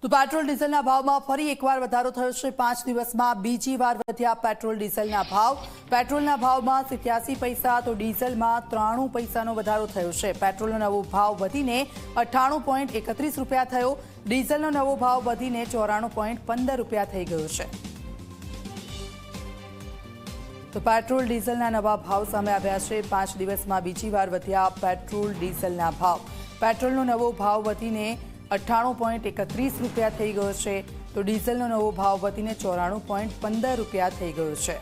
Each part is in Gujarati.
તો પેટ્રોલ ડીઝલના ભાવમાં ફરી એકવાર વધારો થયો છે। 5 દિવસમાં બીજી વાર વધ્યા પેટ્રોલ ડીઝલના ભાવ। પેટ્રોલના ભાવમાં 87 પૈસા તો ડીઝલમાં 93 પૈસાનો વધારો થયો છે। પેટ્રોલનો નવો ભાવ વધીને 98.31 રૂપિયા થયો। ડીઝલનો નવો ભાવ વધીને 94.15 રૂપિયા થઈ ગયો છે। તો પેટ્રોલ ડીઝલના નવા ભાવ સામે આવ્યા છે। 5 દિવસમાં બીજી વાર વધ્યા પેટ્રોલ ડીઝલના ભાવ। પેટ્રોલનો નવો ભાવ વધીને 98.31 રૂપિયા થઈ ગયો છે તો ડીઝલનો નવો ભાવ વધીને 94.15 રૂપિયા થઈ ગયો છે।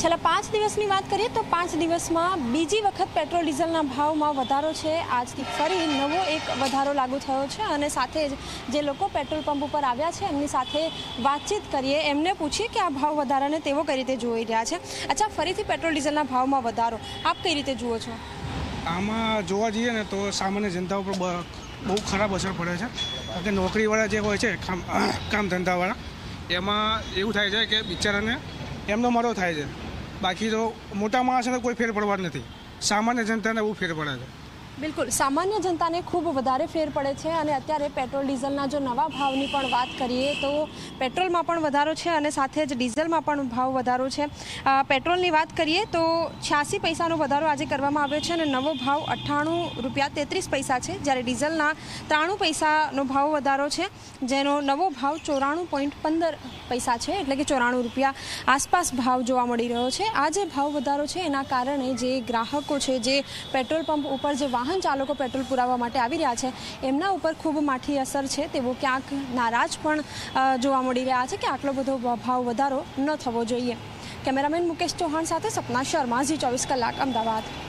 છેલ્લા 5 દિવસની વાત કરીએ તો 5 દિવસમાં બીજી વખત પેટ્રોલ ડીઝલના ભાવમાં વધારો છે। આજથી ફરી નવો એક વધારો લાગુ થયો છે અને સાથે જ જે લોકો પેટ્રોલ પંપ ઉપર આવ્યા છે એમની સાથે વાતચીત કરીએ, એમને પૂછીએ કે આ ભાવ વધારાને તેઓ કઈ રીતે જોઈ રહ્યા છે। અચ્છા, ફરીથી પેટ્રોલ ડીઝલના ભાવમાં વધારો આપ કઈ રીતે જુઓ છો? આમાં જોવા જઈએ ને તો સામાન્ય જનતા ઉપર બહુ ખરાબ અસર પડે છે। કારણ કે નોકરીવાળા જે હોય છે કામ ધંધાવાળા, એમાં એવું થાય છે કે બિચારાને એમનો મરો થાય છે। બાકી તો મોટા માણસોને કોઈ ફેર પડવા નથી, સામાન્ય જનતાને બહુ ફેર પડે છે। બિલકુલ, સામાન્ય જનતાને ખૂબ વધારે ફેર પડે છે અને અત્યારે પેટ્રોલ ડીઝલના જો નવા ભાવની પણ વાત કરીએ તો પેટ્રોલમાં પણ વધારો છે અને સાથે જ ડીઝલમાં પણ ભાવ વધારો છે। પેટ્રોલની વાત કરીએ તો 86 પૈસાનો વધારો આજે કરવામાં આવ્યો છે અને નવો ભાવ 98 રૂપિયા 33 પૈસા છે, જ્યારે ડીઝલના 93 પૈસાનો ભાવ વધારો છે, જેનો નવો ભાવ 94.15 પૈસા છે, એટલે કે 94 રૂપિયા આસપાસ ભાવ જોવા મળી રહ્યો છે। આ જે ભાવ વધારો છે એના કારણે જે ગ્રાહકો છે, જે પેટ્રોલ પંપ ઉપર જે વાહન ચાલકો પેટ્રોલ પુરાવવા માટે આવી રહ્યા છે એમના ઉપર ખૂબ માઠી અસર છે। તેઓ ક્યાંક નારાજ પણ જોવા મળી રહ્યા છે કે આટલો બધો ભાવ વધારો ન થવો જોઈએ। કેમેરામેન મુકેશ ચૌહાણ સાથે સપના શર્મા, ઝી 24 કલાક, અમદાવાદ।